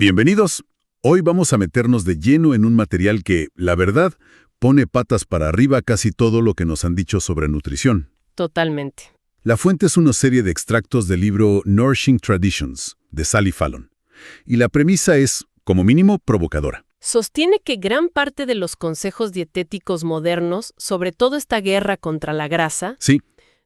Bienvenidos. Hoy vamos a meternos de lleno en un material que, la verdad, pone patas para arriba casi todo lo que nos han dicho sobre nutrición. Totalmente. La fuente es una serie de extractos del libro Nourishing Traditions, de Sally Fallon. Y la premisa es, como mínimo, provocadora. Sostiene que gran parte de los consejos dietéticos modernos, sobre todo esta guerra contra la grasa, Sí,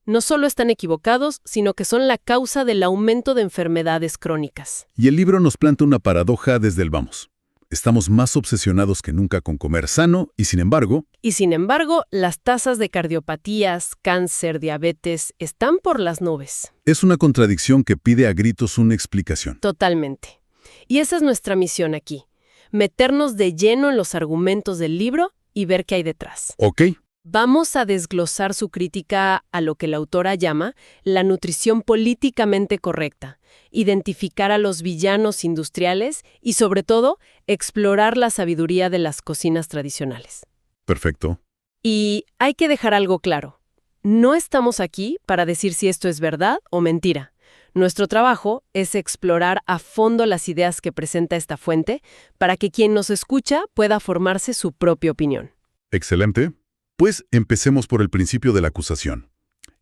no solo están equivocados, sino que son la causa del aumento de enfermedades crónicas. y el libro nos planta una paradoja desde el vamos. Estamos más obsesionados que nunca con comer sano y, sin embargo, Y sin embargo, las tasas de cardiopatías, cáncer, diabetes están por las nubes. es una contradicción que pide a gritos una explicación. Totalmente. Y esa es nuestra misión aquí. Meternos de lleno en los argumentos del libro y ver qué hay detrás. ¿Ok? Vamos a desglosar su crítica a lo que la autora llama la nutrición políticamente correcta, identificar a los villanos industriales y, sobre todo, explorar la sabiduría de las cocinas tradicionales. Perfecto. Y hay que dejar algo claro. No estamos aquí para decir si esto es verdad o mentira. Nuestro trabajo es explorar a fondo las ideas que presenta esta fuente para que quien nos escucha pueda formarse su propia opinión. Excelente. Pues empecemos por el principio de la acusación.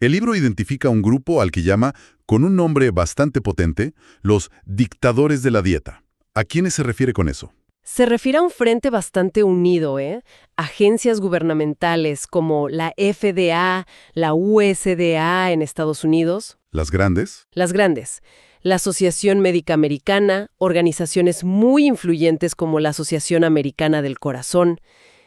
El libro identifica un grupo al que llama, con un nombre bastante potente, los dictadores de la dieta. ¿A quiénes se refiere con eso? Se refiere a un frente bastante unido, Agencias gubernamentales como la FDA, la USDA en Estados Unidos, ¿Las grandes? las grandes, la Asociación Médica Americana, organizaciones muy influyentes como la Asociación Americana del Corazón.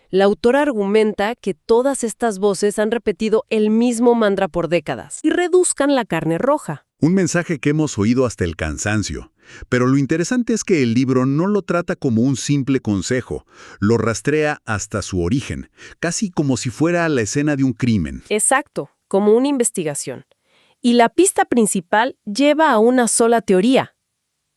La autora argumenta que todas estas voces han repetido el mismo mantra por décadas y reduzcan la carne roja. Un mensaje que hemos oído hasta el cansancio. Pero lo interesante es que el libro no lo trata como un simple consejo, lo rastrea hasta su origen, casi como si fuera la escena de un crimen. Exacto, como una investigación. Y la pista principal lleva a una sola teoría,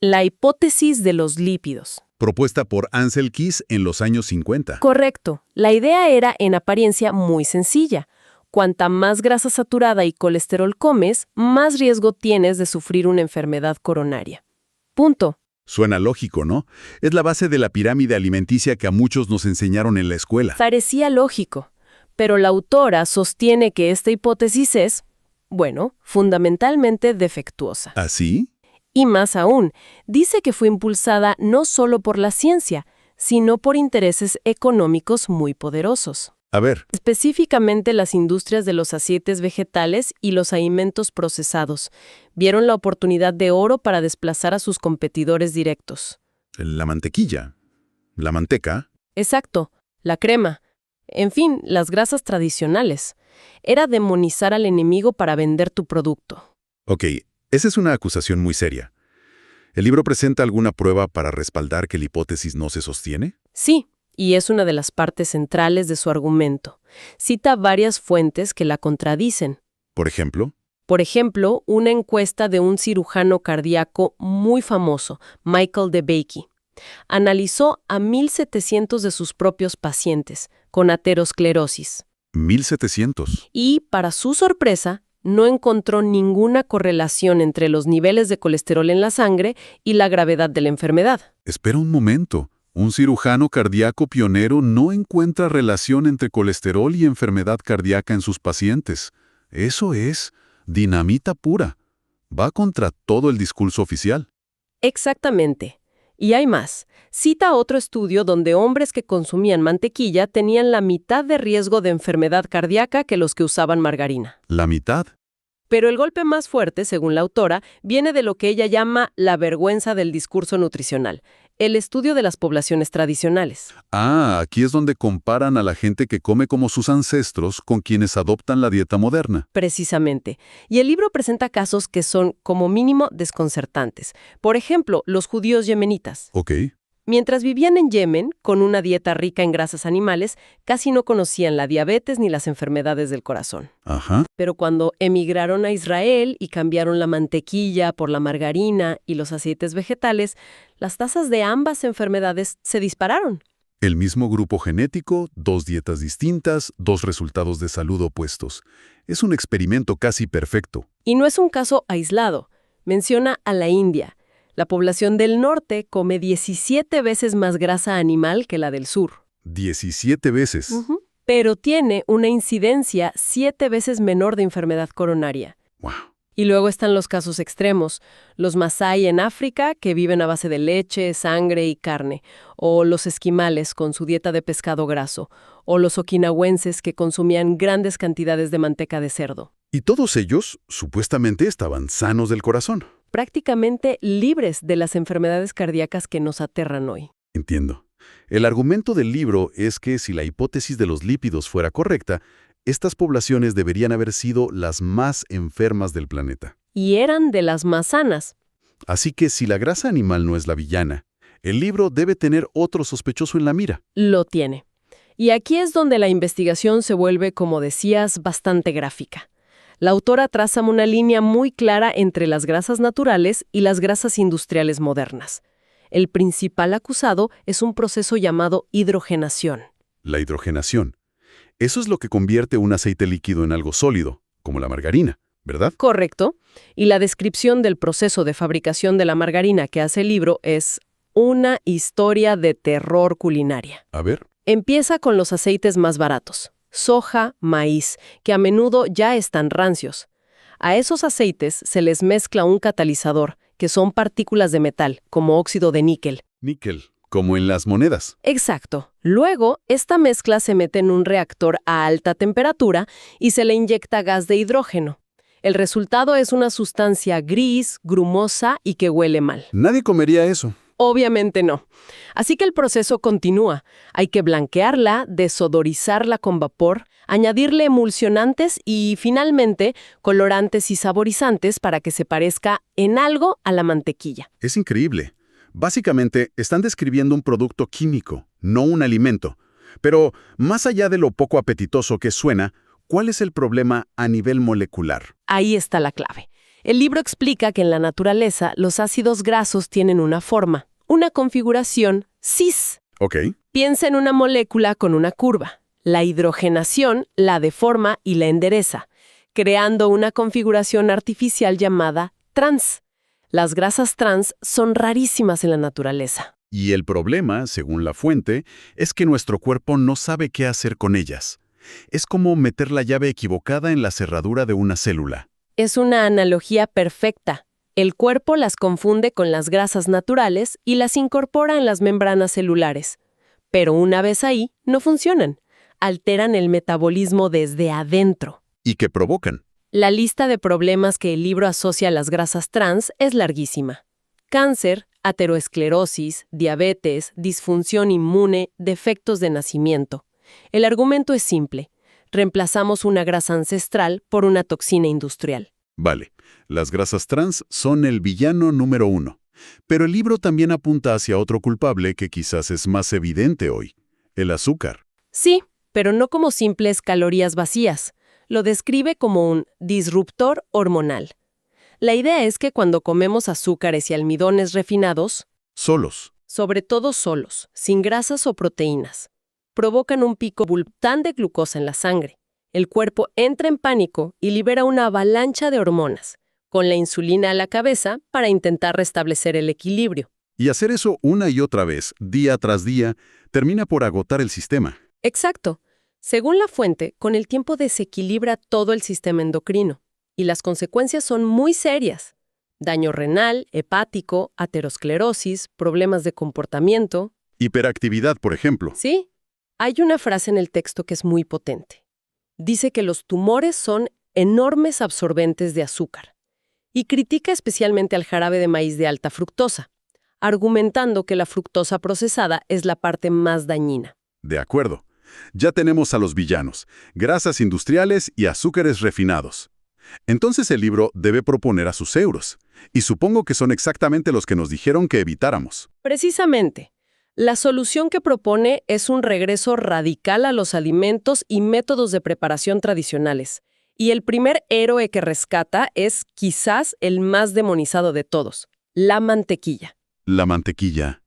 la hipótesis de los lípidos. Propuesta por Ansel Keys en los años 50. Correcto. La idea era, en apariencia, muy sencilla. Cuanta más grasa saturada y colesterol comes, más riesgo tienes de sufrir una enfermedad coronaria. Punto. Suena lógico, ¿no? Es la base de la pirámide alimenticia que a muchos nos enseñaron en la escuela. Parecía lógico, pero la autora sostiene que esta hipótesis es, fundamentalmente defectuosa. ¿Así? Y más aún, dice que fue impulsada no solo por la ciencia, sino por intereses económicos muy poderosos. A ver, Específicamente las industrias de los aceites vegetales y los alimentos procesados vieron la oportunidad de oro para desplazar a sus competidores directos. la mantequilla, la manteca. Exacto, la crema, en fin, las grasas tradicionales. Era demonizar al enemigo para vender tu producto. Ok, esa es una acusación muy seria. ¿El libro presenta alguna prueba para respaldar que la hipótesis no se sostiene? Sí, y es una de las partes centrales de su argumento. Cita varias fuentes que la contradicen. Por ejemplo, Por ejemplo, una encuesta de un cirujano cardíaco muy famoso, Michael DeBakey. Analizó a 1.700 de sus propios pacientes con aterosclerosis 1700. y, para su sorpresa, no encontró ninguna correlación entre los niveles de colesterol en la sangre y la gravedad de la enfermedad. Espera un momento. Un cirujano cardíaco pionero no encuentra relación entre colesterol y enfermedad cardíaca en sus pacientes. Eso es dinamita pura. Va contra todo el discurso oficial. Exactamente. Y hay más. Cita otro estudio donde hombres que consumían mantequilla tenían la mitad de riesgo de enfermedad cardíaca que los que usaban margarina. ¿La mitad? Pero el golpe más fuerte, según la autora, viene de lo que ella llama la vergüenza del discurso nutricional, el estudio de las poblaciones tradicionales. Ah, aquí es donde comparan a la gente que come como sus ancestros con quienes adoptan la dieta moderna. Precisamente. Y el libro presenta casos que son, como mínimo, desconcertantes. Por ejemplo, los judíos yemenitas. Ok. Mientras vivían en Yemen, con una dieta rica en grasas animales, casi no conocían la diabetes ni las enfermedades del corazón. Ajá. Pero cuando emigraron a Israel y cambiaron la mantequilla por la margarina y los aceites vegetales, las tasas de ambas enfermedades se dispararon. El mismo grupo genético, dos dietas distintas, dos resultados de salud opuestos. Es un experimento casi perfecto. Y no es un caso aislado. Menciona a la India. La población del norte come 17 veces más grasa animal que la del sur. 17 veces. Pero tiene una incidencia 7 veces menor de enfermedad coronaria. Wow. Y luego están los casos extremos, los masái en África, que viven a base de leche, sangre y carne, o los esquimales con su dieta de pescado graso, o los okinawenses que consumían grandes cantidades de manteca de cerdo. Y todos ellos, supuestamente, estaban sanos del corazón. Prácticamente libres de las enfermedades cardíacas que nos aterran hoy. Entiendo. El argumento del libro es que si la hipótesis de los lípidos fuera correcta, estas poblaciones deberían haber sido las más enfermas del planeta. Y eran de las más sanas. Así que si la grasa animal no es la villana, el libro debe tener otro sospechoso en la mira. Lo tiene. Y aquí es donde la investigación se vuelve, como decías, bastante gráfica. La autora traza una línea muy clara entre las grasas naturales y las grasas industriales modernas. El principal acusado es un proceso llamado hidrogenación. La hidrogenación. Eso es lo que convierte un aceite líquido en algo sólido, como la margarina, ¿verdad? Correcto. Y la descripción del proceso de fabricación de la margarina que hace el libro es una historia de terror culinaria. A ver. Empieza con los aceites más baratos, soja, maíz, que a menudo ya están rancios. A esos aceites se les mezcla un catalizador, que son partículas de metal, como óxido de níquel. Níquel, como en las monedas. Exacto. Luego, esta mezcla se mete en un reactor a alta temperatura y se le inyecta gas de hidrógeno. El resultado es una sustancia gris, grumosa y que huele mal. Nadie comería eso. Obviamente no. Así que el proceso continúa. Hay que blanquearla, desodorizarla con vapor, añadirle emulsionantes y, finalmente, colorantes y saborizantes para que se parezca en algo a la mantequilla. Es increíble. Básicamente, están describiendo un producto químico, no un alimento. Pero, más allá de lo poco apetitoso que suena, ¿cuál es el problema a nivel molecular? Ahí está la clave. El libro explica que en la naturaleza los ácidos grasos tienen una forma, una configuración cis. Ok. Piensa en una molécula con una curva. La hidrogenación la deforma y la endereza, creando una configuración artificial llamada trans. Las grasas trans son rarísimas en la naturaleza. Y el problema, según la fuente, es que nuestro cuerpo no sabe qué hacer con ellas. Es como meter la llave equivocada en la cerradura de una célula. Es una analogía perfecta. El cuerpo las confunde con las grasas naturales y las incorpora en las membranas celulares. Pero una vez ahí, no funcionan. Alteran el metabolismo desde adentro. ¿Y qué provocan? La lista de problemas que el libro asocia a las grasas trans es larguísima. Cáncer, ateroesclerosis, diabetes, disfunción inmune, defectos de nacimiento. El argumento es simple. Reemplazamos una grasa ancestral por una toxina industrial. Vale, las grasas trans son el villano número 1. Pero el libro también apunta hacia otro culpable que quizás es más evidente hoy: el azúcar. Sí, pero no como simples calorías vacías. Lo describe como un disruptor hormonal. La idea es que cuando comemos azúcares y almidones refinados, Solos. sobre todo solos, sin grasas o proteínas, provocan un pico bultán de glucosa en la sangre. El cuerpo entra en pánico y libera una avalancha de hormonas, con la insulina a la cabeza para intentar restablecer el equilibrio. Y hacer eso una y otra vez, día tras día, termina por agotar el sistema. Exacto. Según la fuente, con el tiempo desequilibra todo el sistema endocrino, y las consecuencias son muy serias. Daño renal, hepático, aterosclerosis, problemas de comportamiento. Hiperactividad, por ejemplo. Sí, hay una frase en el texto que es muy potente. Dice que los tumores son enormes absorbentes de azúcar, y critica especialmente al jarabe de maíz de alta fructosa, argumentando que la fructosa procesada es la parte más dañina. De acuerdo. Ya tenemos a los villanos: grasas industriales y azúcares refinados. Entonces el libro debe proponer a sus euros, y supongo que son exactamente los que nos dijeron que evitáramos. Precisamente. La solución que propone es un regreso radical a los alimentos y métodos de preparación tradicionales. Y el primer héroe que rescata es quizás el más demonizado de todos: la mantequilla. La mantequilla.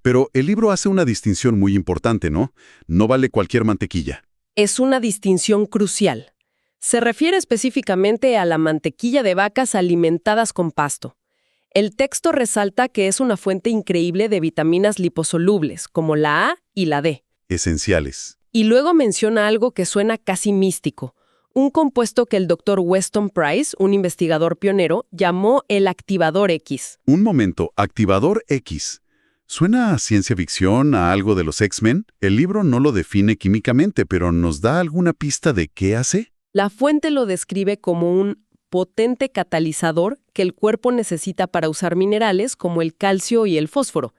Pero el libro hace una distinción muy importante, ¿no? No vale cualquier mantequilla. Es una distinción crucial. Se refiere específicamente a la mantequilla de vacas alimentadas con pasto. El texto resalta que es una fuente increíble de vitaminas liposolubles, como la A y la D. Esenciales. Y luego menciona algo que suena casi místico, un compuesto que el Dr. Weston Price, un investigador pionero, llamó el activador X. Un momento, activador X. ¿Suena a ciencia ficción, a algo de los X-Men? El libro no lo define químicamente, pero ¿nos da alguna pista de qué hace? La fuente lo describe como un potente catalizador que el cuerpo necesita para usar minerales como el calcio y el fósforo.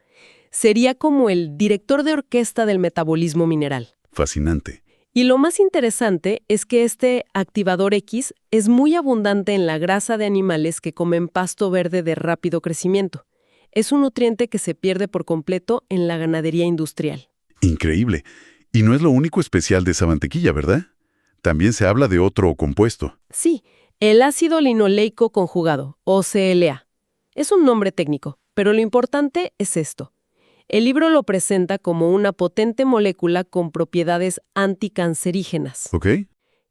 Sería como el director de orquesta del metabolismo mineral. Fascinante. Y lo más interesante es que este activador X es muy abundante en la grasa de animales que comen pasto verde de rápido crecimiento. Es un nutriente que se pierde por completo en la ganadería industrial. Increíble. Y no es lo único especial de esa mantequilla, ¿verdad? También se habla de otro compuesto. Sí, el ácido linoleico conjugado, o CLA. Es un nombre técnico, pero lo importante es esto. El libro lo presenta como una potente molécula con propiedades anticancerígenas, ¿Ok?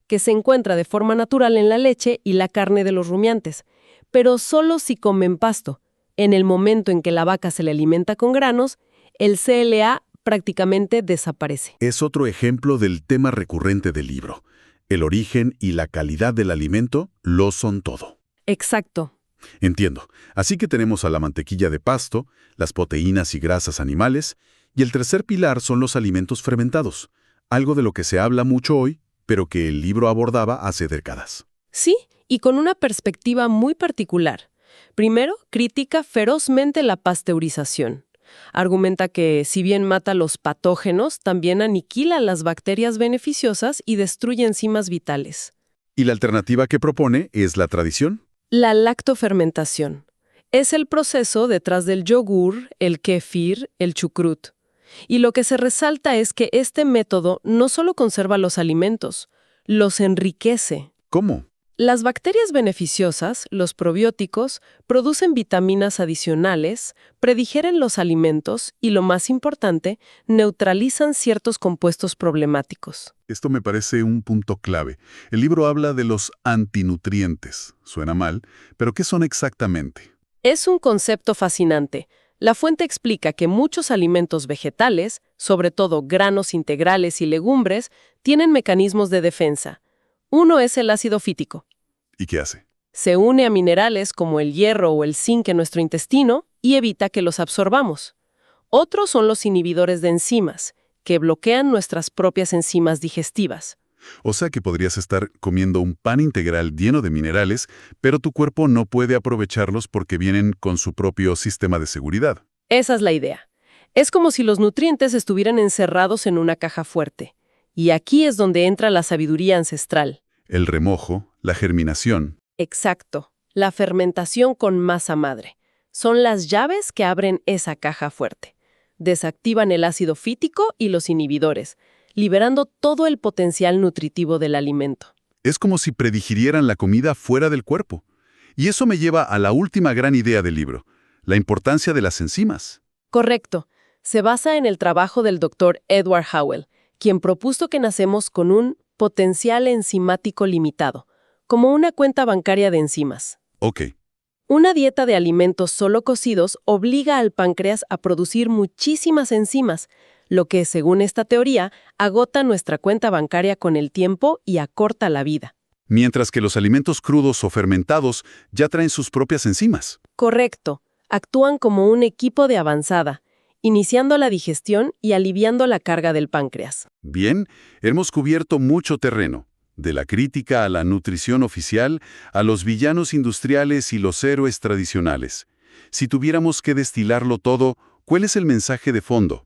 que se encuentra de forma natural en la leche y la carne de los rumiantes, pero solo si comen pasto. En el momento en que la vaca se le alimenta con granos, el CLA prácticamente desaparece. Es otro ejemplo del tema recurrente del libro. El origen y la calidad del alimento lo son todo. Exacto. Entiendo. Así que tenemos a la mantequilla de pasto, las proteínas y grasas animales, y el tercer pilar son los alimentos fermentados, algo de lo que se habla mucho hoy, pero que el libro abordaba hace décadas. Sí, y con una perspectiva muy particular. Primero, critica ferozmente la pasteurización. Argumenta que, si bien mata los patógenos, también aniquila las bacterias beneficiosas y destruye enzimas vitales. Y la alternativa que propone es la tradición. La lactofermentación. Es el proceso detrás del yogur, el kéfir, el chucrut. Y lo que se resalta es que este método no solo conserva los alimentos, los enriquece. ¿Cómo? Las bacterias beneficiosas, los probióticos, producen vitaminas adicionales, predigieren los alimentos y, lo más importante, neutralizan ciertos compuestos problemáticos. Esto me parece un punto clave. El libro habla de los antinutrientes. Suena mal, pero ¿qué son exactamente? Es un concepto fascinante. La fuente explica que muchos alimentos vegetales, sobre todo granos integrales y legumbres, tienen mecanismos de defensa. Uno es el ácido fítico. ¿Y qué hace? Se une a minerales como el hierro o el zinc en nuestro intestino y evita que los absorbamos. Otros son los inhibidores de enzimas, que bloquean nuestras propias enzimas digestivas. O sea que podrías estar comiendo un pan integral lleno de minerales, pero tu cuerpo no puede aprovecharlos porque vienen con su propio sistema de seguridad. Esa es la idea. Es como si los nutrientes estuvieran encerrados en una caja fuerte. Y aquí es donde entra la sabiduría ancestral. El remojo, la germinación. Exacto. La fermentación con masa madre. Son las llaves que abren esa caja fuerte. Desactivan el ácido fítico y los inhibidores, liberando todo el potencial nutritivo del alimento. Es como si predigirieran la comida fuera del cuerpo. Y eso me lleva a la última gran idea del libro, la importancia de las enzimas. Correcto. Se basa en el trabajo del Dr. Edward Howell, quien propuso que nacemos con un potencial enzimático limitado, como una cuenta bancaria de enzimas. Ok. Una dieta de alimentos solo cocidos obliga al páncreas a producir muchísimas enzimas, lo que, según esta teoría, agota nuestra cuenta bancaria con el tiempo y acorta la vida. Mientras que los alimentos crudos o fermentados ya traen sus propias enzimas. Correcto. Actúan como un equipo de avanzada, iniciando la digestión y aliviando la carga del páncreas. Bien, hemos cubierto mucho terreno, de la crítica a la nutrición oficial, a los villanos industriales y los héroes tradicionales. Si tuviéramos que destilarlo todo, ¿cuál es el mensaje de fondo?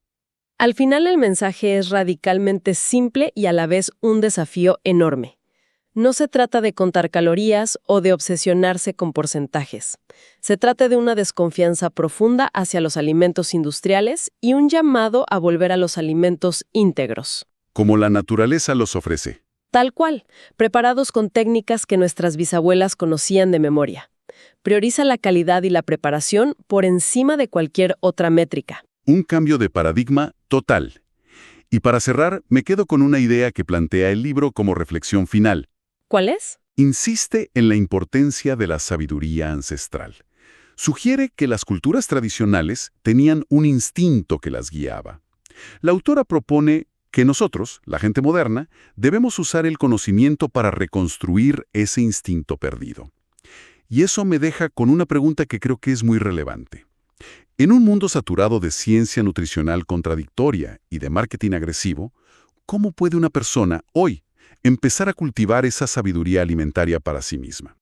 Al final el mensaje es radicalmente simple y a la vez un desafío enorme. No se trata de contar calorías o de obsesionarse con porcentajes. Se trata de una desconfianza profunda hacia los alimentos industriales y un llamado a volver a los alimentos íntegros. Como la naturaleza los ofrece. Tal cual, preparados con técnicas que nuestras bisabuelas conocían de memoria. Prioriza la calidad y la preparación por encima de cualquier otra métrica. Un cambio de paradigma total. Y para cerrar, me quedo con una idea que plantea el libro como reflexión final. ¿Cuál es? Insiste en la importancia de la sabiduría ancestral. Sugiere que las culturas tradicionales tenían un instinto que las guiaba. La autora propone que nosotros, la gente moderna, debemos usar el conocimiento para reconstruir ese instinto perdido. Y eso me deja con una pregunta que creo que es muy relevante. En un mundo saturado de ciencia nutricional contradictoria y de marketing agresivo, ¿cómo puede una persona, hoy, empezar a cultivar esa sabiduría alimentaria para sí misma?